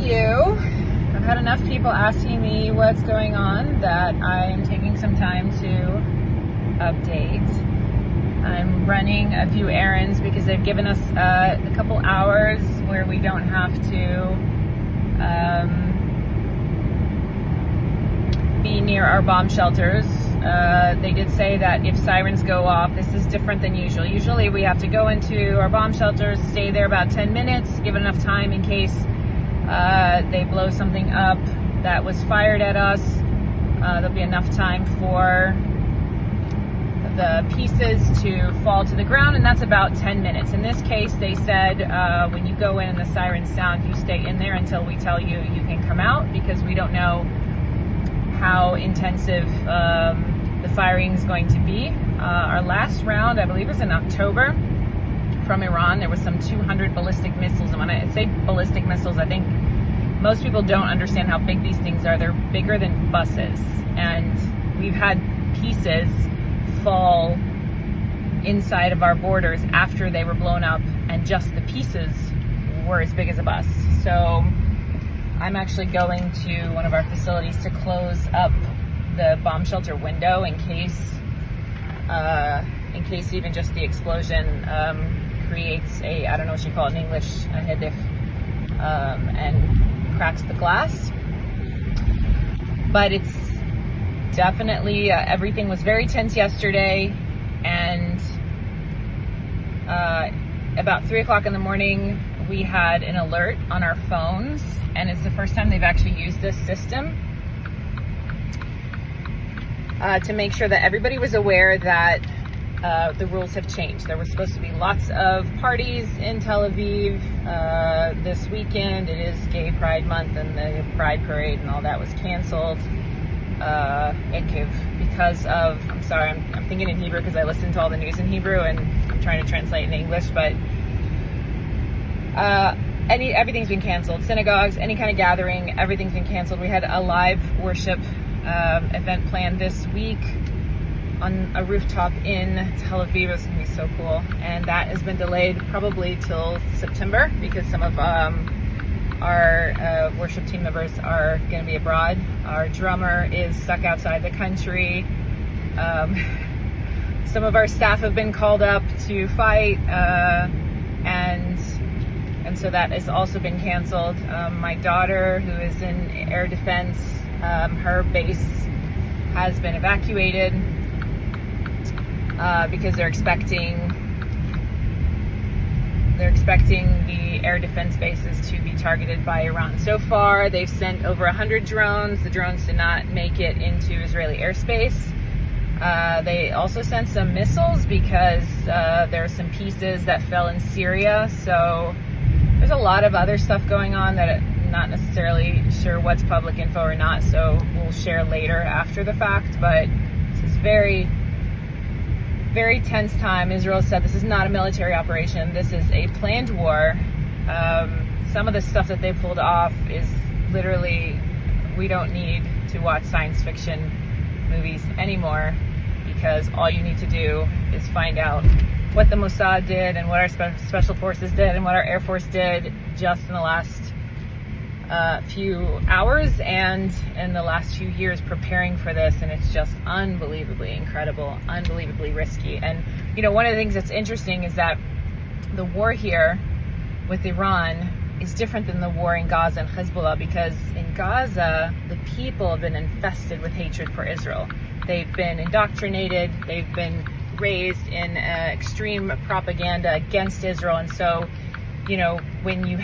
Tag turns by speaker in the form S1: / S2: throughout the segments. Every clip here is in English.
S1: you. I've had enough people asking me what's going on that I'm taking some time to update. I'm running a few errands because they've given us a couple hours where we don't have to be near our bomb shelters. They did say that if sirens go off, this is different than usual. Usually we have to go into our bomb shelters, stay there about 10 minutes, give it enough time in case they blow something up that was fired at us. There'll be enough time for the pieces to fall to the ground, and that's about 10 minutes. In this case, they said when you go in and the sirens sound, you stay in there until we tell you you can come out, because we don't know how intensive the firing is going to be. Our last round, I believe, was in October from Iran. There was some 200 ballistic missiles, and when I say ballistic missiles, I think most people don't understand how big these things are. They're bigger than buses, and we've had pieces fall inside of our borders after they were blown up, and just the pieces were as big as a bus. So I'm actually going to one of our facilities to close up the bomb shelter window in case even just the explosion creates a, I don't know what you call it in English, a hedif, and cracks the glass. But it's definitely, everything was very tense yesterday, and about 3 o'clock in the morning, we had an alert on our phones, and it's the first time they've actually used this system to make sure that everybody was aware that the rules have changed. There was supposed to be lots of parties in Tel Aviv this weekend. It is Gay Pride Month, and the Pride Parade and all that was canceled. Because of, I'm sorry, I'm thinking in Hebrew because I listen to all the news in Hebrew and I'm trying to translate in English, but everything's been canceled. Synagogues, any kind of gathering, everything's been canceled. We had a live worship event planned this week on a rooftop in Tel Aviv. It's gonna be so cool, and that has been delayed probably till September because some of our worship team members are going to be abroad. Our drummer is stuck outside the country. Some of our staff have been called up to fight, and so that has also been canceled. My daughter, who is in air defense, her base has been evacuated because they're expecting the air defense bases to be targeted by Iran. So far, they've sent over 100 drones. The drones did not make it into Israeli airspace. They also sent some missiles because there are some pieces that fell in Syria. So there's a lot of other stuff going on that I'm not necessarily sure what's public info or not. So we'll share later after the fact. But this is very tense time. Israel said this is not a military operation. This is a planned war. Some of the stuff that they pulled off is literally, we don't need to watch science fiction movies anymore, because all you need to do is find out what the Mossad did and what our special forces did and what our Air Force did just in the last few hours and in the last few years preparing for this, and it's just unbelievably incredible, unbelievably risky. And you know, one of the things that's interesting is that the war here with Iran is different than the war in Gaza and Hezbollah, because in Gaza the people have been infested with hatred for Israel. They've been indoctrinated, they've been raised in extreme propaganda against Israel, and so, you know, when you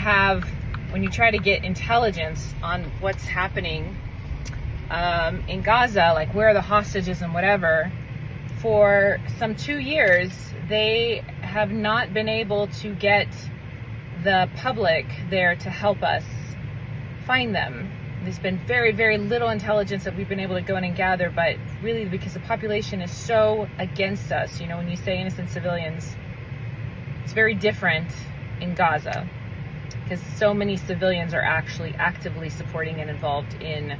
S1: try to get intelligence on what's happening in Gaza, like where are the hostages and whatever, for some 2 years, they have not been able to get the public there to help us find them. There's been very, very little intelligence that we've been able to go in and gather, but really because the population is so against us. You know, when you say innocent civilians, it's very different in Gaza, because so many civilians are actually actively supporting and involved in,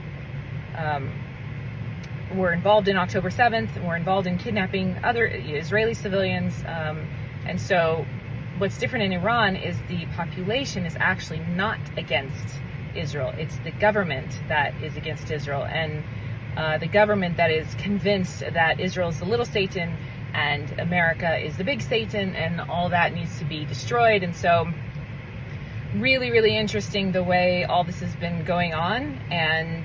S1: were involved in October 7th, were involved in kidnapping other Israeli civilians. And so what's different in Iran is the population is actually not against Israel. It's the government that is against Israel, and the government that is convinced that Israel is the little Satan and America is the big Satan, and all that needs to be destroyed. And so really, really interesting the way all this has been going on. And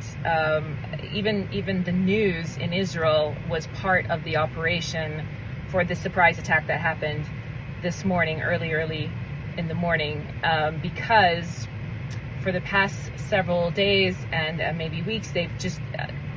S1: even the news in Israel was part of the operation for the surprise attack that happened this morning, early in the morning, because for the past several days and maybe weeks, they've just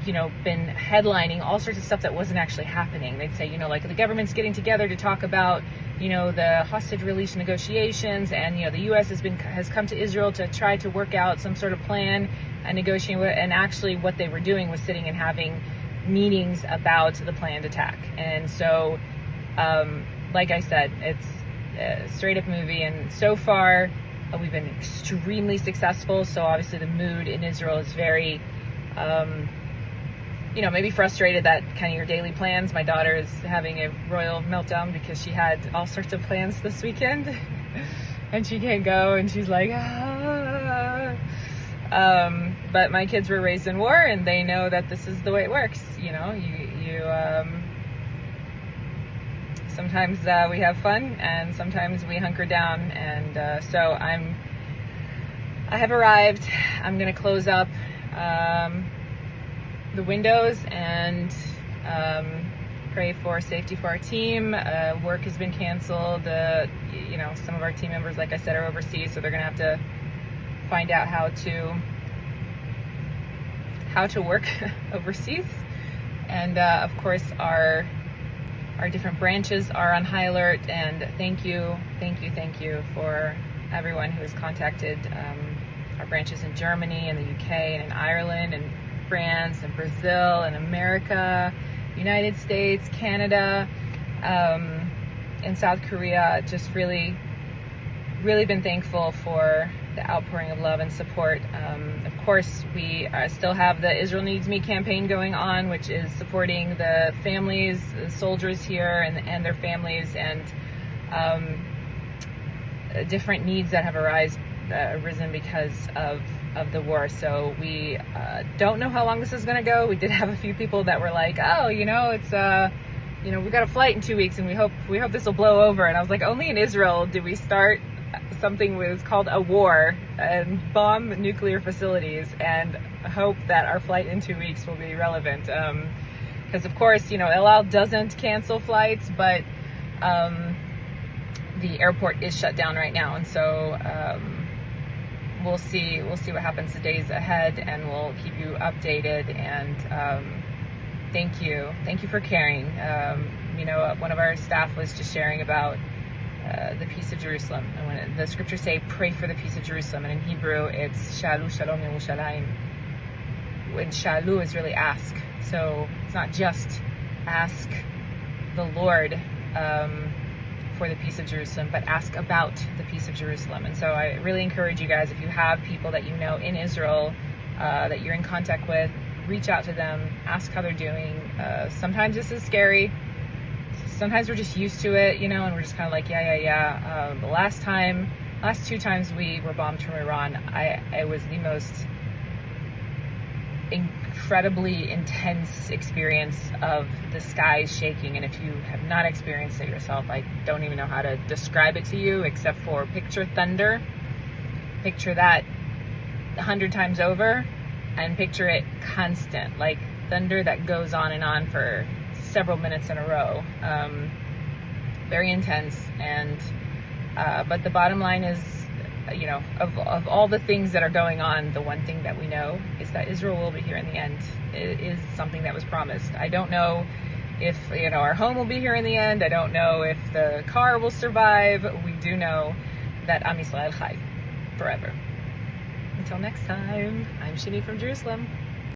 S1: been headlining all sorts of stuff that wasn't actually happening. They'd say, like the government's getting together to talk about, the hostage release negotiations, and the U.S. has come to Israel to try to work out some sort of plan and negotiate. And actually, what they were doing was sitting and having meetings about the planned attack. And so, like I said, it's a straight up movie, and so far we've been extremely successful. So obviously, the mood in Israel is very maybe frustrated that kind of your daily plans. My daughter is having a royal meltdown because she had all sorts of plans this weekend and she can't go, and she's like, but my kids were raised in war, and they know that this is the way it works. Sometimes we have fun, and sometimes we hunker down. And so I have arrived. I'm going to close up the windows and pray for safety for our team. Work has been canceled. Some of our team members, like I said, are overseas, so they're gonna have to find out how to work overseas. And of course, our different branches are on high alert. And thank you for everyone who has contacted our branches in Germany and the UK and in Ireland and France and Brazil and America, United States, Canada, and South Korea. Just really, really been thankful for the outpouring of love and support. Of course, we still have the Israel Needs Me campaign going on, which is supporting the families, the soldiers here and their families, and different needs that have arisen because of the war. So we don't know how long this is going to go. We did have a few people that were like, it's we've got a flight in 2 weeks, and we hope this will blow over. And I was like, only in Israel do we start something was called a war and bomb nuclear facilities and hope that our flight in 2 weeks will be relevant. Because of course, El Al doesn't cancel flights, but the airport is shut down right now. And so we'll see what happens the days ahead, and we'll keep you updated. And thank you for caring. One of our staff was just sharing about the peace of Jerusalem, and when the scriptures say pray for the peace of Jerusalem, and in Hebrew it's shalu shalom Yerushalayim, when shalu is really ask. So it's not just ask the Lord for the peace of Jerusalem, but ask about the peace of Jerusalem. And so I really encourage you guys, if you have people that you know in Israel that you're in contact with, reach out to them, ask how they're doing. Sometimes this is scary. Sometimes we're just used to it, and we're just kind of like, yeah. The last 2 times we were bombed from Iran, it was the most incredibly intense experience of the skies shaking. And if you have not experienced it yourself, I don't even know how to describe it to you, except for picture thunder. Picture that 100 times over, and picture it constant, like thunder that goes on and on for several minutes in a row. Very intense. And but the bottom line is, of all the things that are going on, the one thing that we know is that Israel will be here in the end. It is something that was promised. I don't know if our home will be here in the end. I don't know if the car will survive. We do know that Am Yisrael Chai forever. Until next time, I'm Shani from Jerusalem.